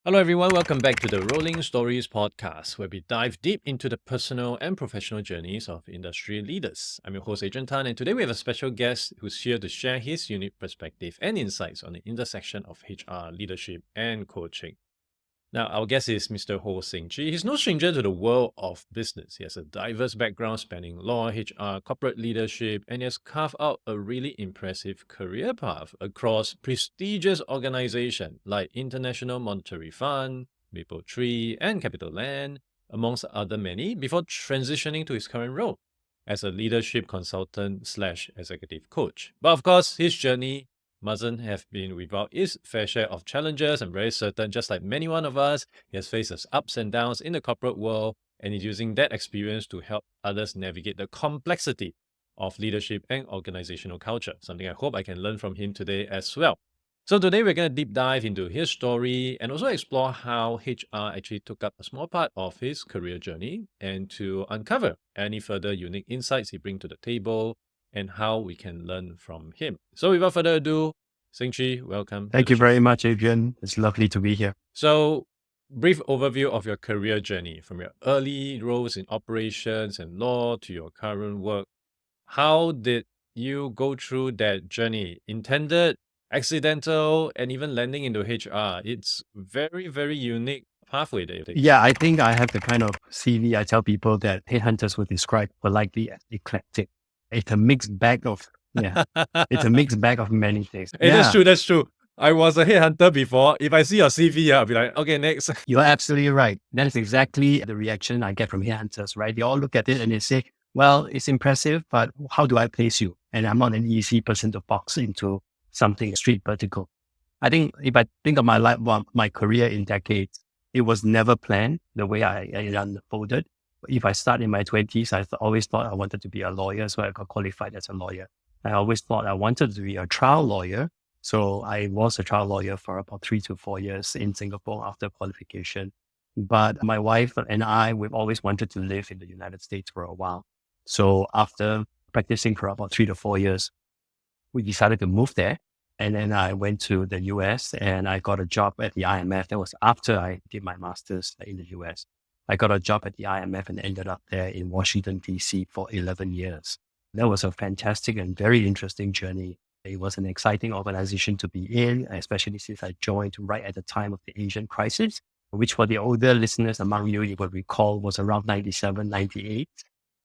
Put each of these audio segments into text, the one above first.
Hello, everyone. Welcome back to the Rolling Stories podcast, where we dive deep into the personal and professional journeys of industry leaders. I'm your host, Adrian Tan, and today we have a special guest who's here to share his unique perspective and insights on the intersection of HR, leadership, and coaching. Now, our guest is Mr. Seng Chee. He's no stranger to the world of business. He has a diverse background spanning law, HR, corporate leadership, and he has carved out a really impressive career path across prestigious organizations like International Monetary Fund, Mapletree, and CapitaLand, amongst other many, before transitioning to his current role as a leadership consultant slash executive coach. But of course, his journey mustn't have been without its fair share of challenges. I'm very certain, just like many one of us, he has faced his ups and downs in the corporate world, and is using that experience to help others navigate the complexity of leadership and organizational culture, something I hope I can learn from him today as well. So today we're going to deep dive into his story and also explore how HR actually took up a small part of his career journey, and to uncover any further unique insights he brings to the table and how we can learn from him. So without further ado, Seng Chee, welcome. Thank you very much, Adrian. It's lovely to be here. So, brief overview of your career journey from your early roles in operations and law to your current work. How did you go through that journey? Intended, accidental, and even landing into HR. It's very, very unique pathway that you take. Yeah, I think I have the kind of CV I tell people that headhunters would describe politely as eclectic. It's a mixed bag of it's a mixed bag of many things. Hey, Yeah, that's true. I was a headhunter before. If I see your CV, I'll be like, okay, next. you're absolutely right. That is exactly the reaction I get from headhunters, right? They all look at it and they say, well, it's impressive, but how do I place you? And I'm not an easy person to box into something street vertical. I think if I think of my life, my career in decades, it was never planned the way I unfolded. If I start in my 20s, I always thought I wanted to be a lawyer, so I got qualified as a lawyer. I always thought I wanted to be a trial lawyer. So I was a trial lawyer for about 3 to 4 years in Singapore after qualification. But my wife and I, we've always wanted to live in the United States for a while. So after practicing for about 3 to 4 years, we decided to move there. And then I went to the US and I got a job at the IMF. That was after I did my master's in the US. I got a job at the IMF and ended up there in Washington, DC for 11 years. That was a fantastic and very interesting journey. It was an exciting organization to be in, especially since I joined right at the time of the Asian crisis, which for the older listeners among you, you will recall was around 97, 98.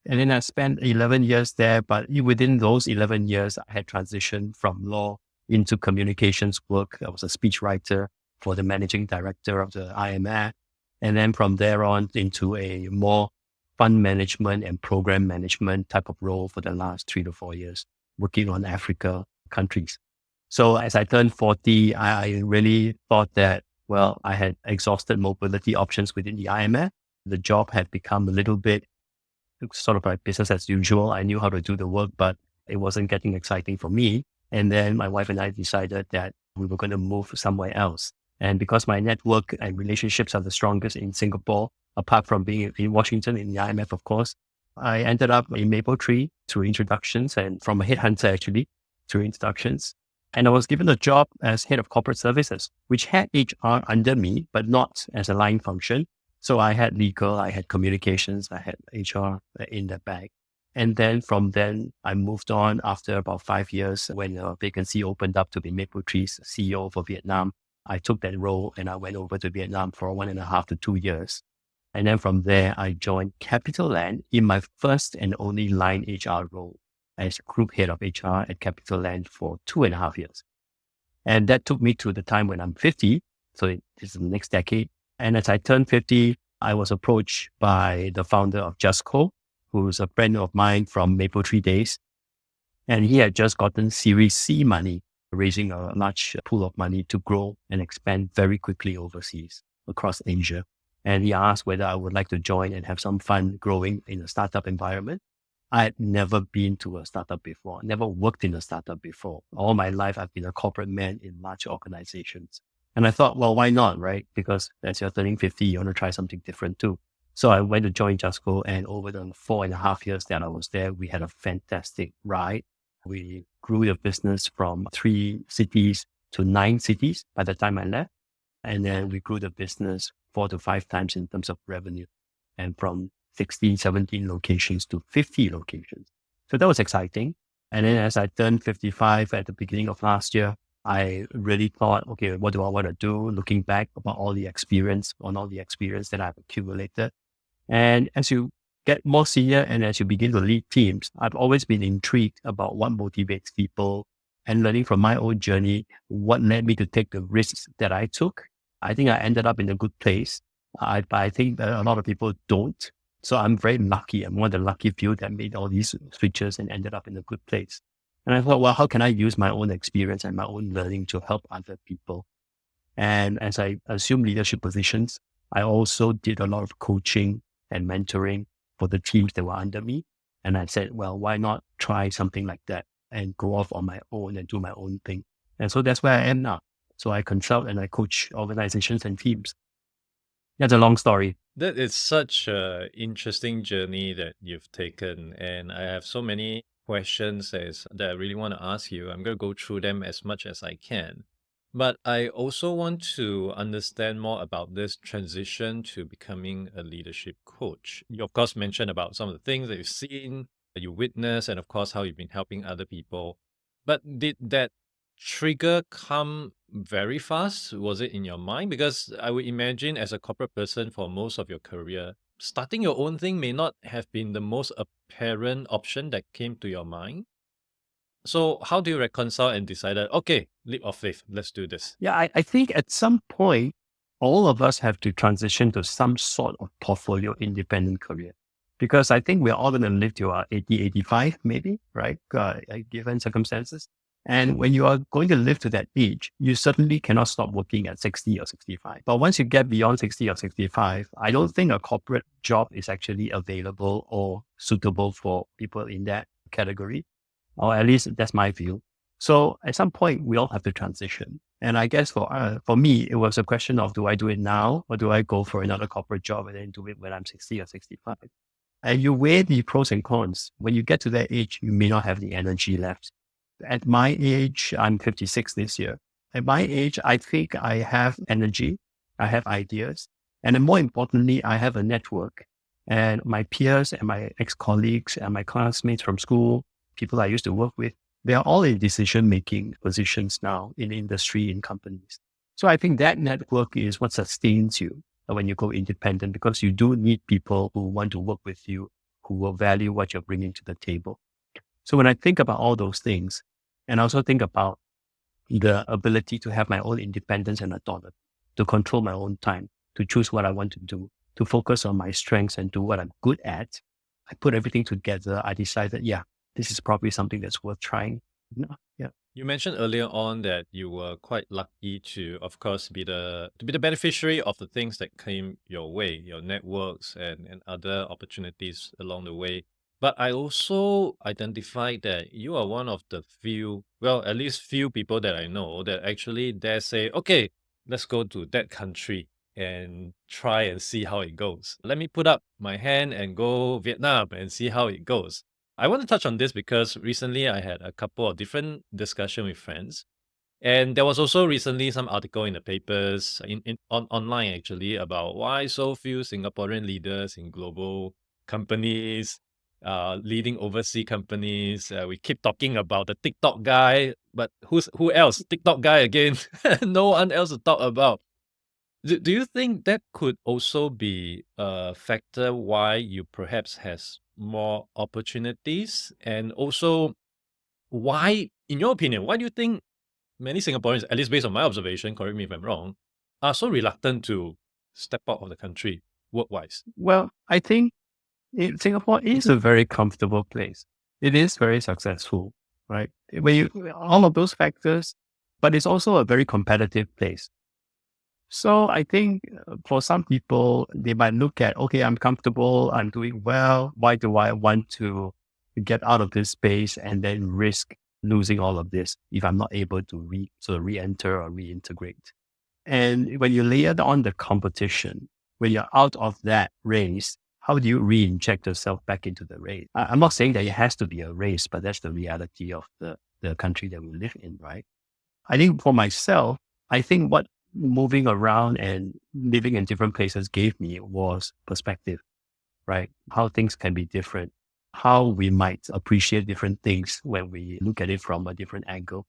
And then I spent 11 years there, but within those 11 years, I had transitioned from law into communications work. I was a speechwriter for the managing director of the IMF. And then from there on into a more fund management and program management type of role for the last 3 to 4 years, working on Africa countries. So as I turned 40, I really thought that, well, I had exhausted mobility options within the IMF. The job had become a little bit sort of like business as usual. I knew how to do the work, but it wasn't getting exciting for me. And then my wife and I decided that we were going to move somewhere else. And because my network and relationships are the strongest in Singapore, apart from being in Washington in the IMF, of course, I ended up in Mapletree through introductions and from a headhunter actually through introductions. And I was given a job as head of corporate services, which had HR under me, but not as a line function. So I had legal, I had communications, I had HR in the bag. And then from then, I moved on after about 5 years when a vacancy opened up to be Mapletree's CEO for Vietnam. I took that role and I went over to Vietnam for 1.5 to 2 years. And then from there, I joined CapitaLand in my first and only line HR role as group head of HR at CapitaLand for 2.5 years. And that took me to the time when I'm 50. So this is the next decade. And as I turned 50, I was approached by the founder of JustCo, who's a friend of mine from Mapletree days. And he had just gotten Series C money, raising a large pool of money to grow and expand very quickly overseas across Asia. And he asked whether I would like to join and have some fun growing in a startup environment. I had never been to a startup before, never worked in a startup before. All my life, I've been a corporate man in large organizations. And I thought, well, why not, right? Because as you're turning 50, you want to try something different too. So I went to join JustCo, and over the 4.5 years that I was there, we had a fantastic ride. We grew the business from 3 cities to 9 cities by the time I left. And then we grew the business 4 to 5 times in terms of revenue, and from 16, 17 locations to 50 locations. So that was exciting. And then as I turned 55 at the beginning of last year, I really thought, okay, what do I want to do? Looking back about all the experience, that I've accumulated. And as you get more senior and as you begin to lead teams, I've always been intrigued about what motivates people, and learning from my own journey, what led me to take the risks that I took. I think I ended up in a good place. But I think that a lot of people don't. So I'm very lucky. I'm one of the lucky few that made all these switches and ended up in a good place. And I thought, well, how can I use my own experience and my own learning to help other people? And as I assumed leadership positions, I also did a lot of coaching and mentoring for the teams that were under me. And I said, well, why not try something like that and go off on my own and do my own thing? And so that's where I am now. So I consult and I coach organizations and teams. That's a long story. That is such an interesting journey that you've taken. And I have so many questions that I really want to ask you. I'm going to go through them as much as I can. But I also want to understand more about this transition to becoming a leadership coach. You, of course, mentioned about some of the things that you've seen, that you witnessed, and of course, how you've been helping other people. But did that trigger come very fast? Was it in your mind? Because I would imagine, as a corporate person for most of your career, starting your own thing may not have been the most apparent option that came to your mind. So how do you reconcile and decided, okay, leap of faith, let's do this? Yeah, I think at some point, all of us have to transition to some sort of portfolio independent career. Because I think we're all going to live to our 80, 85, maybe, right? Given circumstances. And when you are going to live to that age, you certainly cannot stop working at 60 or 65. But once you get beyond 60 or 65, I don't think a corporate job is actually available or suitable for people in that category. Or at least that's my view. So at some point, we all have to transition. And I guess for me, it was a question of, do I do it now, or do I go for another corporate job and then do it when I'm 60 or 65? And you weigh the pros and cons. When you get to that age, you may not have the energy left. At my age, I'm 56 this year. At my age, I think I have energy, I have ideas, and then more importantly, I have a network. And my peers and my ex-colleagues and my classmates from school, people I used to work with, they are all in decision-making positions now in industry, in companies. So I think that network is what sustains you when you go independent, because you do need people who want to work with you, who will value what you're bringing to the table. So when I think about all those things, and I also think about the ability to have my own independence and autonomy, to control my own time, to choose what I want to do, to focus on my strengths and do what I'm good at, I put everything together. I decided, yeah, this is probably something that's worth trying. Yeah. You mentioned earlier on that you were quite lucky to, of course, be the beneficiary of the things that came your way, your networks and other opportunities along the way. But I also identified that you are one of the few, well, at least few people that I know that actually dare say, okay, let's go to that country and try and see how it goes. Let me put up my hand and go Vietnam and see how it goes. I want to touch on this because recently I had a couple of different discussion with friends. And there was also recently some article in the papers online actually about why so few Singaporean leaders in global companies, leading overseas companies. We keep talking about the TikTok guy, but who else? TikTok guy again. No one else to talk about. Do you think that could also be a factor why you perhaps has more opportunities? And also, why, in your opinion, why do you think many Singaporeans, at least based on my observation, correct me if I'm wrong, are so reluctant to step out of the country work-wise? Well, I think Singapore is a very comfortable place. It is very successful, right? All of those factors, but it's also a very competitive place. So I think for some people, they might look at, okay, I'm comfortable, I'm doing well. Why do I want to get out of this space and then risk losing all of this if I'm not able to re-enter or reintegrate? And when you layer on the competition, when you're out of that race, how do you re-inject yourself back into the race? I'm not saying that it has to be a race, but that's the reality of the country that we live in, right? I think for myself, I think what moving around and living in different places gave me was perspective, right? How things can be different, how we might appreciate different things when we look at it from a different angle.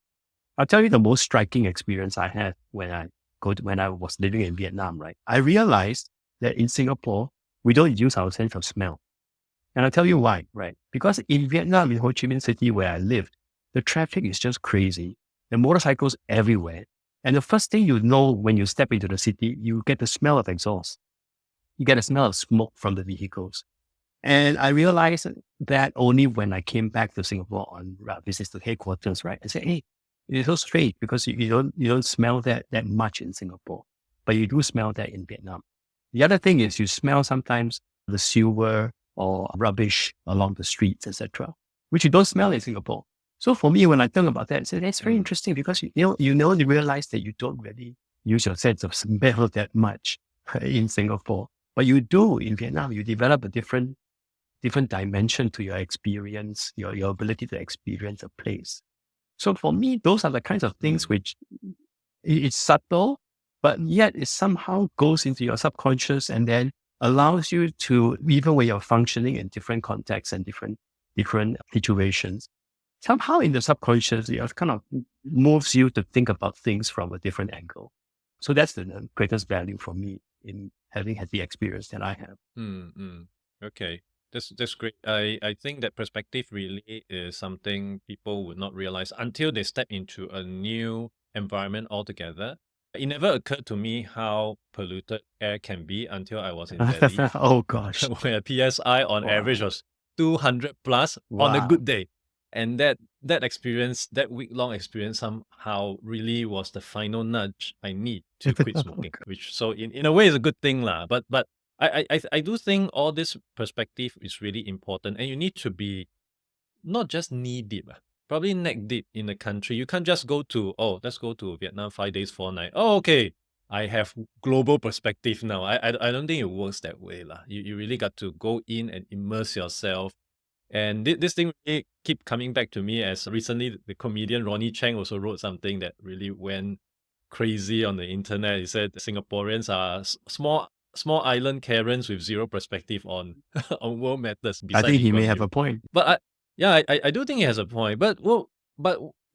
I'll tell you the most striking experience I had when I was living in Vietnam, right? I realized that in Singapore, we don't use our sense of smell. And I'll tell you why, right? Because in Vietnam, in Ho Chi Minh City where I lived, the traffic is just crazy. The motorcycles everywhere. And the first thing you know when you step into the city, you get the smell of exhaust. You get a smell of smoke from the vehicles. And I realized that only when I came back to Singapore on visits to headquarters, right? I said, hey, it's so strange because you don't smell that much in Singapore, but you do smell that in Vietnam. The other thing is you smell sometimes the sewer or rubbish along the streets, etc., which you don't smell in Singapore. So for me, when I think about that, I said, that's very interesting because you realize that you don't really use your sense of smell that much in Singapore, but you do in Vietnam. You develop a different dimension to your experience, your ability to experience a place. So for me, those are the kinds of things which it's subtle, but yet it somehow goes into your subconscious and then allows you to, even when you're functioning in different contexts and different situations, somehow in the subconscious, it kind of moves you to think about things from a different angle. So that's the greatest value for me in having had the experience that I have. Okay. That's great. I think that perspective really is something people would not realize until they step into a new environment altogether. It never occurred to me how polluted air can be until I was in Delhi, Oh gosh. where PSI on average Wow. was 200 plus on a Wow. good day. And that experience, that week-long experience somehow really was the final nudge I need to quit smoking, which so in a way is a good thing lah. But I do think all this perspective is really important, and you need to be not just knee deep, probably neck deep in the country. You can't just go to, let's go to Vietnam 5 days, 4 nights. Oh, okay. I have global perspective now. I don't think it works that way lah. You really got to go in and immerse yourself. And this thing really keep coming back to me as recently the comedian Ronnie Chang also wrote something that really went crazy on the internet. He said Singaporeans are small island Karens with zero perspective on on world matters. I think he may Lee have Kuan a point. Yew. But I do think he has a point. But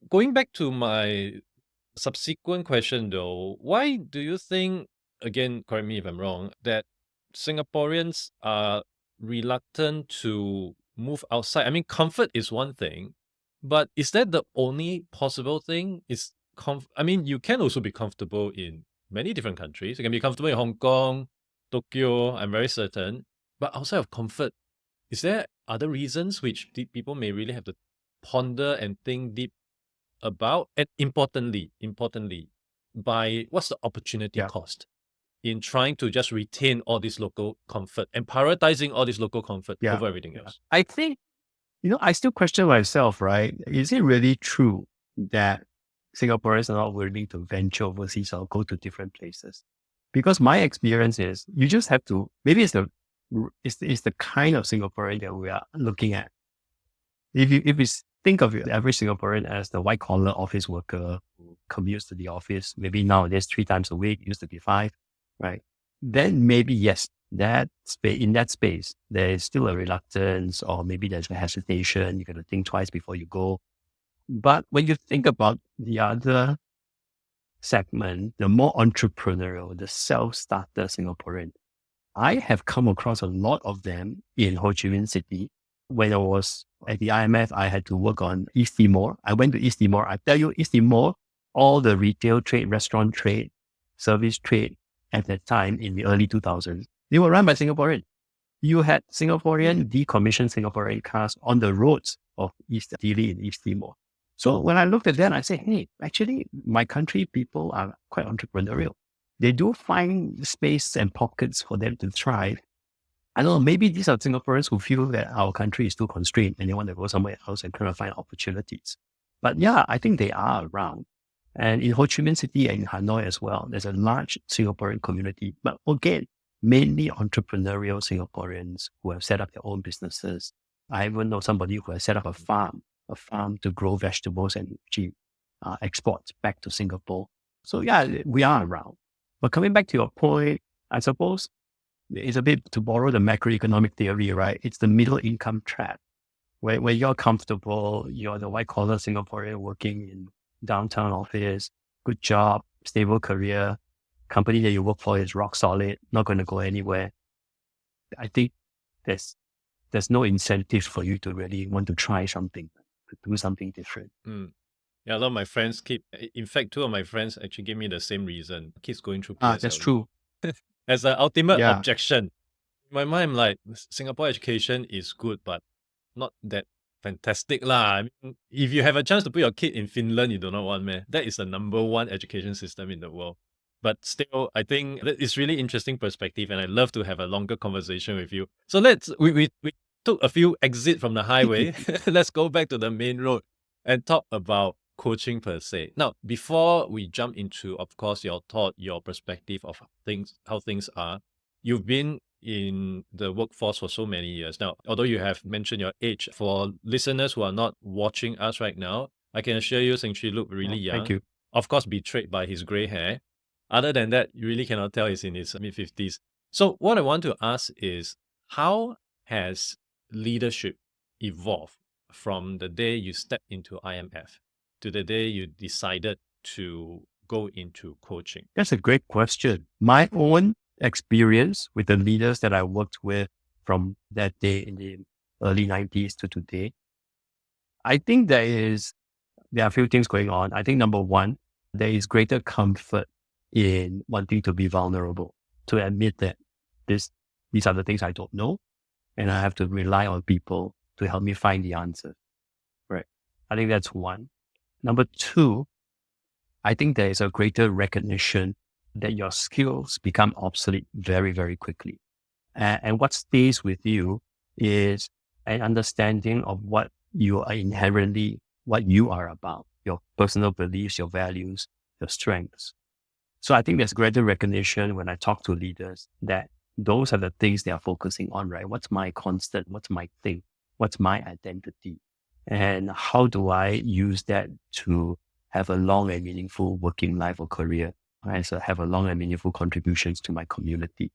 going back to my subsequent question though, why do you think, again, correct me if I'm wrong, that Singaporeans are reluctant to move outside? I mean, comfort is one thing, but is that the only possible thing? I mean, you can also be comfortable in many different countries. You can be comfortable in Hong Kong, Tokyo, I'm very certain. But outside of comfort, is there other reasons which people may really have to ponder and think deep about? And importantly, by what's the opportunity cost in trying to just retain all this local comfort and prioritizing all this local comfort over everything else? I think, I still question myself, right? Is it really true that Singaporeans are not willing to venture overseas or go to different places? Because my experience is you just have to, maybe it's the kind of Singaporean that we are looking at. If you think of the average Singaporean as the white collar office worker who commutes to the office, maybe nowadays 3 times a week, used to be 5, right? Then maybe yes, in that space, there is still a reluctance or maybe there's a hesitation. You got to think twice before you go. But when you think about the other segment, the more entrepreneurial, the self-starter Singaporean, I have come across a lot of them in Ho Chi Minh City. When I was at the IMF, I had to work on East Timor. I went to East Timor. I tell you, East Timor, all the retail trade, restaurant trade, service trade at that time in the early 2000s, they were run by Singaporeans. You had Singaporean, decommissioned Singaporean cars on the roads of East Dili in East Timor. So when I looked at that, I said, hey, actually, my country people are quite entrepreneurial. They do find space and pockets for them to thrive. I don't know, maybe these are Singaporeans who feel that our country is too constrained and they want to go somewhere else and kind of find opportunities. But yeah, I think they are around. And in Ho Chi Minh City and in Hanoi as well, there's a large Singaporean community. But again, mainly entrepreneurial Singaporeans who have set up their own businesses. I even know somebody who has set up a farm to grow vegetables and export back to Singapore. So yeah, we are around. But coming back to your point, I suppose it's a bit to borrow the macroeconomic theory, right? It's the middle income trap where you're comfortable, you're the white collar Singaporean working in downtown office, good job, stable career, company that you work for is rock solid, not going to go anywhere. I think there's no incentive for you to really want to try something, to do something different. Yeah, a lot of my friends in fact, two of my friends actually gave me the same reason. Kids going through That's PSLE. true. As an ultimate Yeah. objection. In my mind, I'm like, Singapore education is good, but not that fantastic lah. I mean, if you have a chance to put your kid in Finland, you do not want, man. That is the number one education system in the world. But still, I think that is really interesting perspective, and I'd love to have a longer conversation with you. So we took a few exit from the highway. Let's go back to the main road and talk about coaching per se. Now, before we jump into, of course, your thought, your perspective of how things are, you've been in the workforce for so many years. Now, although you have mentioned your age, for listeners who are not watching us right now, I can assure you, Seng Chee look really young. Thank you. Of course, betrayed by his gray hair. Other than that, you really cannot tell he's in his mid-50s. So what I want to ask is, how has leadership evolved from the day you stepped into IMF to the day you decided to go into coaching? That's a great question. My own experience with the leaders that I worked with from that day in the early 90s to today, I think there are a few things going on. I think number one, there is greater comfort in wanting to be vulnerable, to admit that these are the things I don't know, and I have to rely on people to help me find the answer. Right. I think that's one. Number two, I think there is a greater recognition that your skills become obsolete very, very quickly. And what stays with you is an understanding of what you are inherently, what you are about, your personal beliefs, your values, your strengths. So I think there's greater recognition when I talk to leaders that those are the things they are focusing on, right? What's my constant? What's my thing? What's my identity? And how do I use that to have a long and meaningful working life or career, right? So have a long and meaningful contributions to my community.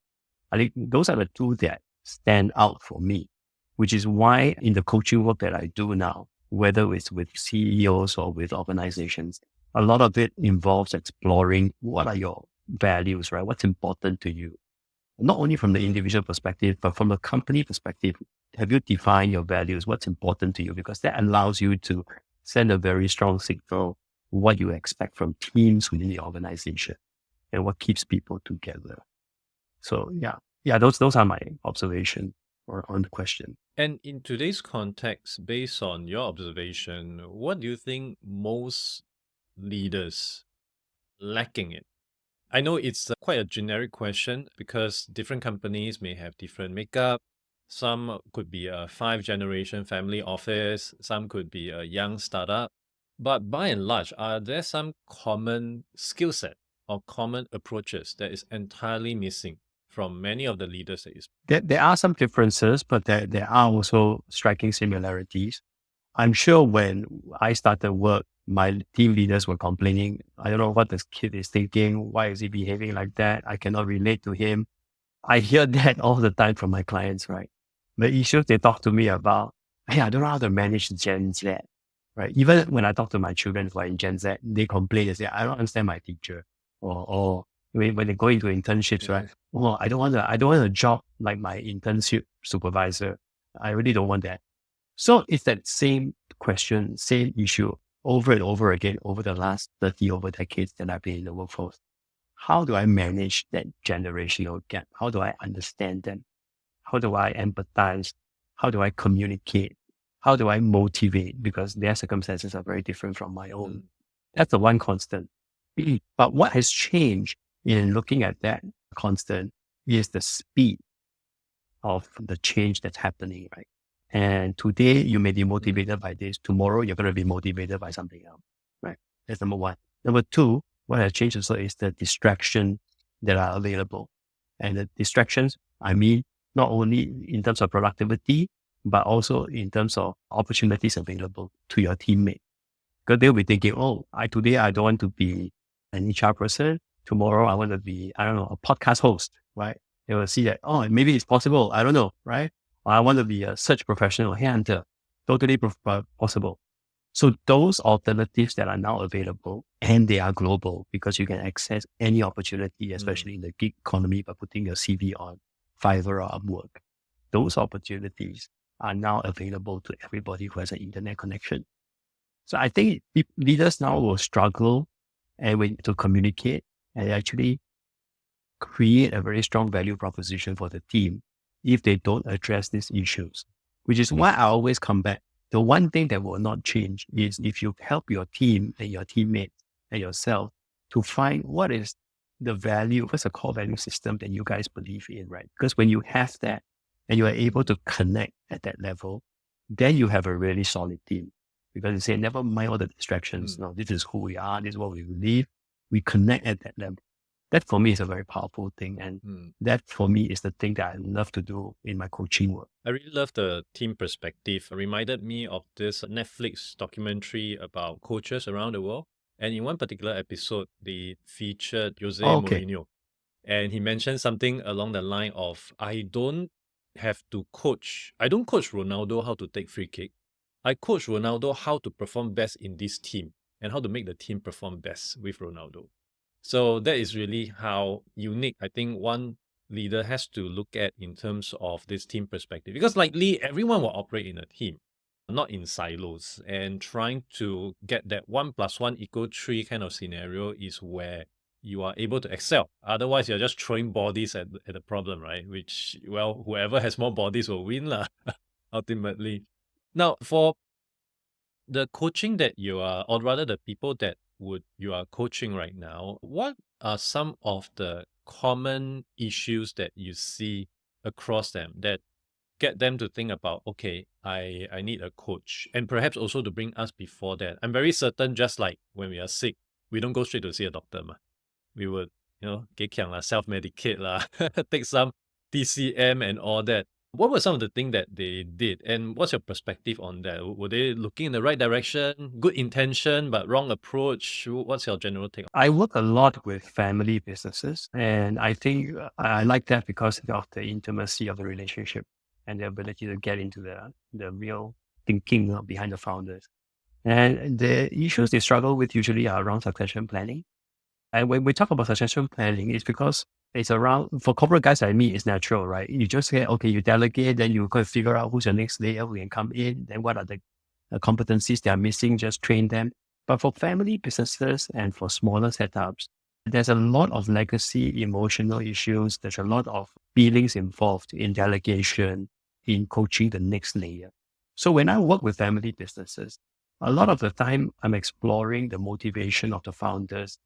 I think those are the two that stand out for me, which is why in the coaching work that I do now, whether it's with CEOs or with organizations, a lot of it involves exploring what are your values, right? What's important to you? Not only from the individual perspective, but from the company perspective. Have you defined your values? What's important to you? Because that allows you to send a very strong signal what you expect from teams within the organization and what keeps people together. So yeah, those are my observations on the question. And in today's context, based on your observation, what do you think most leaders lacking in? I know it's quite a generic question because different companies may have different makeup. Some could be a 5-generation family office. Some could be a young startup. But by and large, are there some common skill set or common approaches that is entirely missing from many of the leaders that you speak? There are some differences, but there are also striking similarities. I'm sure when I started work, my team leaders were complaining, I don't know what this kid is thinking. Why is he behaving like that? I cannot relate to him. I hear that all the time from my clients, right? The issues they talk to me about, hey, I don't know how to manage Gen Z, right? Even when I talk to my children who are in Gen Z, they complain, they say, I don't understand my teacher. Or when they go into internships, right? Oh, I don't want a job like my internship supervisor. I really don't want that. So it's that same question, same issue over and over again over the last 30 over decades that I've been in the workforce. How do I manage that generational gap? How do I understand them? How do I empathize? How do I communicate? How do I motivate? Because their circumstances are very different from my own. That's the one constant. But what has changed in looking at that constant is the speed of the change that's happening, right? And today you may be motivated by this. Tomorrow you're going to be motivated by something else, right? That's number one. Number two, what has changed also is the distractions that are available. And the distractions, I mean, not only in terms of productivity, but also in terms of opportunities available to your teammate. Because they'll be thinking, today I don't want to be an HR person. Tomorrow, I want to be, I don't know, a podcast host, right? They will see that, oh, maybe it's possible. I don't know, right? Or I want to be a search professional, headhunter. Totally possible. So those alternatives that are now available, and they are global because you can access any opportunity, especially in the gig economy, by putting your CV on Fiverr or Upwork. Those opportunities are now available to everybody who has an internet connection. So I think leaders now will struggle to communicate and actually create a very strong value proposition for the team if they don't address these issues, which is why I always come back. The one thing that will not change is if you help your team and your teammates and yourself to find what is the value, what's the core value system that you guys believe in, right? Because when you have that and you are able to connect at that level, then you have a really solid team. Because you say, never mind all the distractions. No, this is who we are. This is what we believe. We connect at that level. That for me is a very powerful thing. And that for me is the thing that I love to do in my coaching work. I really love the team perspective. It reminded me of this Netflix documentary about coaches around the world. And in one particular episode, they featured Jose Mourinho. And he mentioned something along the line of, I don't coach Ronaldo how to take free kick. I coach Ronaldo how to perform best in this team and how to make the team perform best with Ronaldo. So that is really how unique I think one leader has to look at in terms of this team perspective. Because likely everyone will operate in a team, not in silos. And trying to get that 1 + 1 = 3 kind of scenario is where you are able to excel. Otherwise, you're just throwing bodies at the problem, right? Which, well, whoever has more bodies will win lah, ultimately. Now, for the coaching that you are, or rather the people that you are coaching right now, what are some of the common issues that you see across them that get them to think about, okay, I need a coach, and perhaps also to bring us before that? I'm very certain, just like when we are sick, we don't go straight to see a doctor. We would, self-medicate, take some TCM and all that. What were some of the things that they did, and what's your perspective on that? Were they looking in the right direction, good intention, but wrong approach? What's your general take? I work a lot with family businesses, and I think I like that because of the intimacy of the relationship and the ability to get into the real thinking behind the founders. And the issues they struggle with usually are around succession planning. And when we talk about succession planning, it's because it's around, for corporate guys like me, it's natural, right? You just say, okay, you delegate, then you go figure out who's your next layer who can come in, then what are the competencies they are missing, just train them. But for family businesses and for smaller setups, there's a lot of legacy emotional issues. There's a lot of feelings involved in delegation, in coaching the next layer. So when I work with family businesses, a lot of the time I'm exploring the motivation of the founders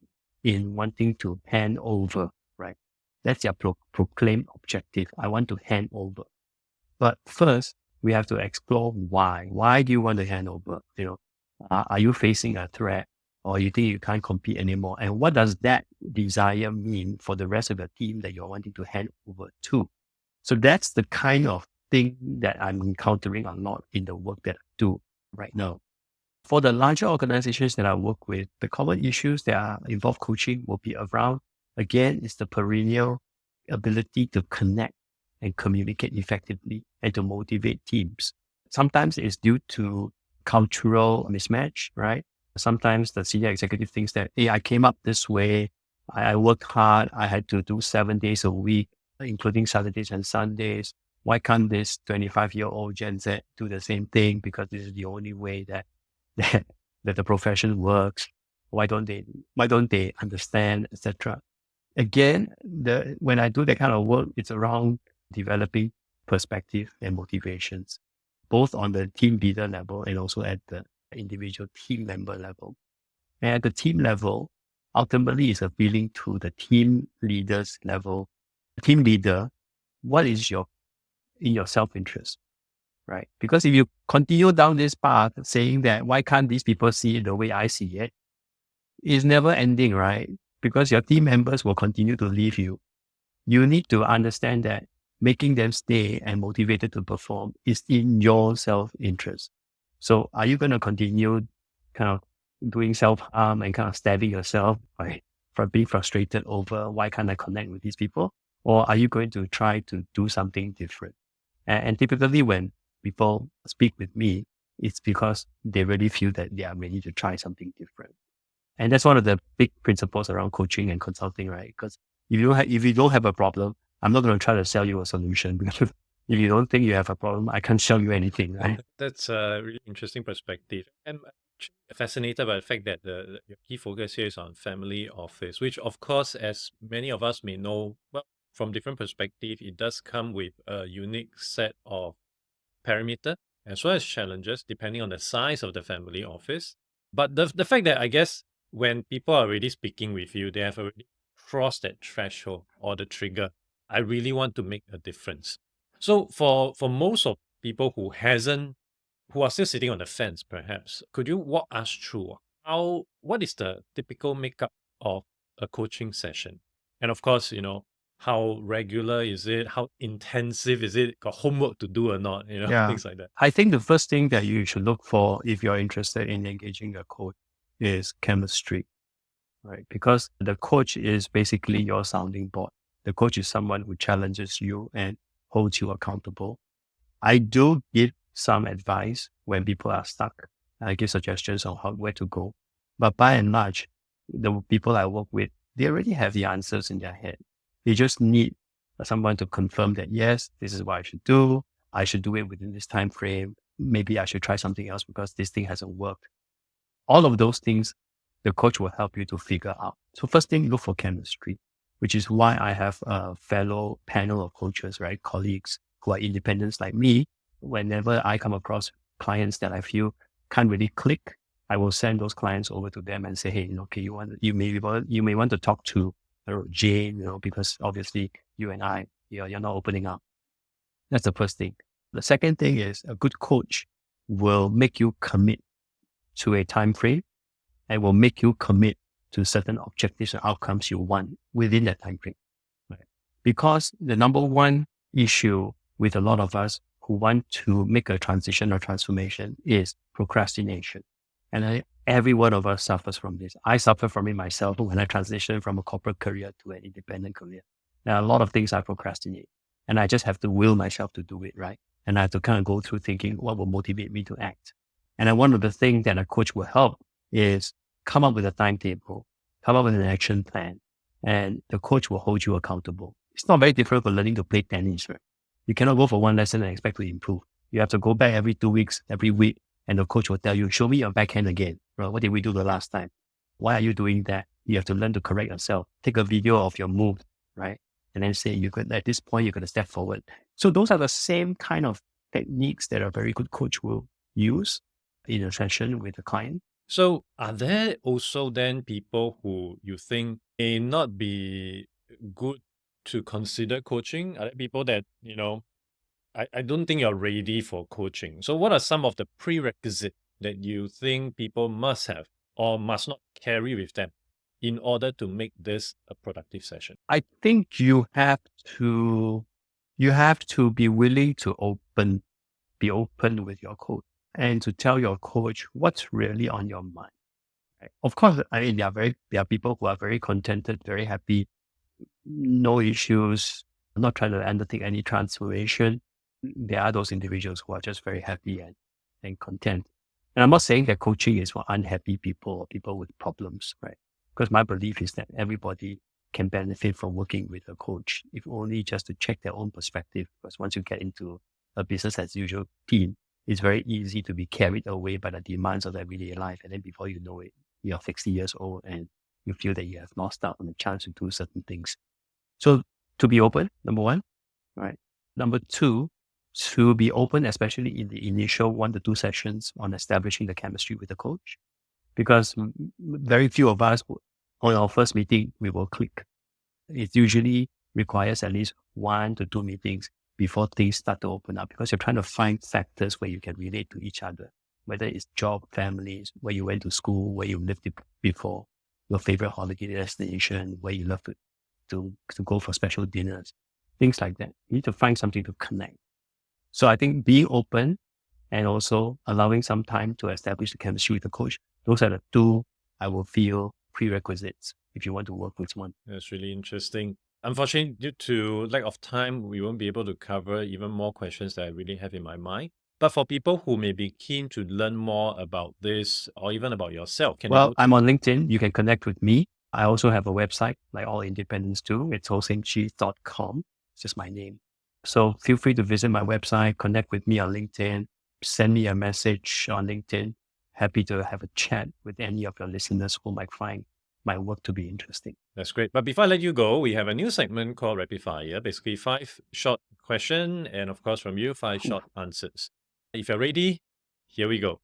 in wanting to hand over, right? That's their proclaimed objective. I want to hand over. But first, we have to explore why. Why do you want to hand over? Are you facing a threat, or you think you can't compete anymore? And what does that desire mean for the rest of the team that you're wanting to hand over to? So that's the kind of thing that I'm encountering a lot in the work that I do right now. For the larger organizations that I work with, the common issues that involve coaching will be around, again, is the perennial ability to connect and communicate effectively and to motivate teams. Sometimes it's due to cultural mismatch, right? Sometimes the senior executive thinks that, hey, I came up this way. I worked hard. I had to do 7 days a week, including Saturdays and Sundays. Why can't this 25-year-old Gen Z do the same thing? Because this is the only way that the profession works. Why don't they understand, etc. Again, when I do that kind of work, it's around developing perspective and motivations, both on the team leader level and also at the individual team member level. And at the team level, ultimately is appealing to the team leaders level. Team leader, what is in your self-interest? Right? Because if you continue down this path saying that, why can't these people see it the way I see it? It's never ending, right? Because your team members will continue to leave you. You need to understand that making them stay and motivated to perform is in your self-interest. So are you going to continue kind of doing self-harm and kind of stabbing yourself by being frustrated over why can't I connect with these people? Or are you going to try to do something different? And typically when people speak with me, it's because they really feel that they are ready to try something different. And that's one of the big principles around coaching and consulting, right? Because if you don't have a problem, I'm not going to try to sell you a solution because if you don't think you have a problem, I can't sell you anything, right? That's a really interesting perspective. I'm actually fascinated by the fact that your key focus here is on family office, which, of course, as many of us may know, well, from different perspective, it does come with a unique set of parameter as well as challenges depending on the size of the family office. But the fact that I guess when people are already speaking with you, they have already crossed that threshold or the trigger. I really want to make a difference. So for most of people who are still sitting on the fence, perhaps, could you walk us through what is the typical makeup of a coaching session? And of course, how regular is it? How intensive is it? Got homework to do or not? Yeah. Things like that. I think the first thing that you should look for if you're interested in engaging a coach is chemistry, right? Because the coach is basically your sounding board. The coach is someone who challenges you and holds you accountable. I do give some advice when people are stuck. I give suggestions on where to go. But by and large, the people I work with, they already have the answers in their head. They just need someone to confirm that, yes, this is what I should do. I should do it within this time frame. Maybe I should try something else because this thing hasn't worked. All of those things, the coach will help you to figure out. So first thing, look for chemistry, which is why I have a fellow panel of coaches, right? Colleagues who are independents like me. Whenever I come across clients that I feel can't really click, I will send those clients over to them and say, hey, okay, you may want to talk to Jane, because obviously you and I, you're not opening up. That's the first thing. The second thing is a good coach will make you commit to a time frame and will make you commit to certain objectives and outcomes you want within that time frame. Right? Because the number one issue with a lot of us who want to make a transition or transformation is procrastination. And every one of us suffers from this. I suffer from it myself when I transitioned from a corporate career to an independent career. Now, a lot of things I procrastinate and I just have to will myself to do it, right? And I have to kind of go through thinking what will motivate me to act. And then one of the things that a coach will help is come up with a timetable, come up with an action plan, and the coach will hold you accountable. It's not very different from learning to play tennis, right? You cannot go for one lesson and expect to improve. You have to go back every 2 weeks, every week, and the coach will tell you, show me your backhand again. Right? What did we do the last time? Why are you doing that? You have to learn to correct yourself. Take a video of your move, right? And then say, at this point, you're going to step forward. So those are the same kind of techniques that a very good coach will use in a session with a client. So are there also then people who you think may not be good to consider coaching? Are there people that, I don't think you're ready for coaching. So what are some of the prerequisites that you think people must have or must not carry with them in order to make this a productive session? I think you have to be willing to be open with your coach and to tell your coach what's really on your mind. Right? Of course, I mean, there are people who are very contented, very happy, no issues, not trying to undertake any transformation. There are those individuals who are just very happy and content. And I'm not saying that coaching is for unhappy people or people with problems, right? Because my belief is that everybody can benefit from working with a coach, if only just to check their own perspective. Because once you get into a business as usual team, it's very easy to be carried away by the demands of everyday life. And then before you know it, you're 60 years old and you feel that you have lost out on the chance to do certain things. So to be open, number one, right? Number two, to be open, especially in the initial 1 to 2 sessions on establishing the chemistry with the coach, because very few of us on our first meeting, we will click. It usually requires at least 1 to 2 meetings before things start to open up, because you're trying to find factors where you can relate to each other, whether it's job, families, where you went to school, where you lived before, your favorite holiday destination, where you love to go for special dinners, things like that. You need to find something to connect. So I think being open and also allowing some time to establish the chemistry with the coach, those are the two I will feel prerequisites if you want to work with one. That's really interesting. Unfortunately, due to lack of time, we won't be able to cover even more questions that I really have in my mind. But for people who may be keen to learn more about this or even about yourself, can they Well, go I'm on LinkedIn. You can connect with me. I also have a website, like all independents do. It's sengchee.com. It's just my name. So feel free to visit my website, connect with me on LinkedIn, send me a message on LinkedIn. Happy to have a chat with any of your listeners who might find my work to be interesting. That's great. But before I let you go, we have a new segment called Rapid Fire. Basically, 5 short questions, and of course, from you, 5 short answers. If you're ready, here we go.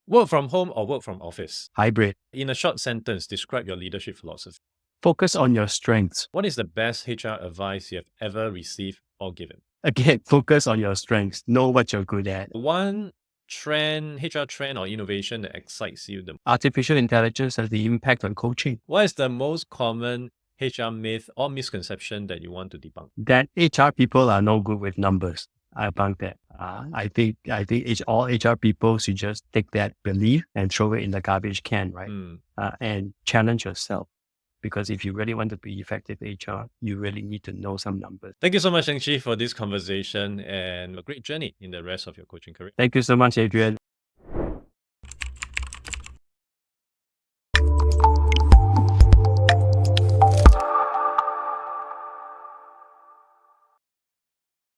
Work from home or work from office? Hybrid. In a short sentence, describe your leadership philosophy. Focus on your strengths. What is the best HR advice you have ever received or given? Again, focus on your strengths. Know what you're good at. One trend, HR trend or innovation that excites you the most? Artificial intelligence has the impact on coaching. What is the most common HR myth or misconception that you want to debunk? That HR people are no good with numbers. I debunk that. I think all HR people should just take that belief and throw it in the garbage can, right? And challenge yourself. Because if you really want to be effective HR, you really need to know some numbers. Thank you so much, Seng Chee, for this conversation and a great journey in the rest of your coaching career. Thank you so much, Adrian.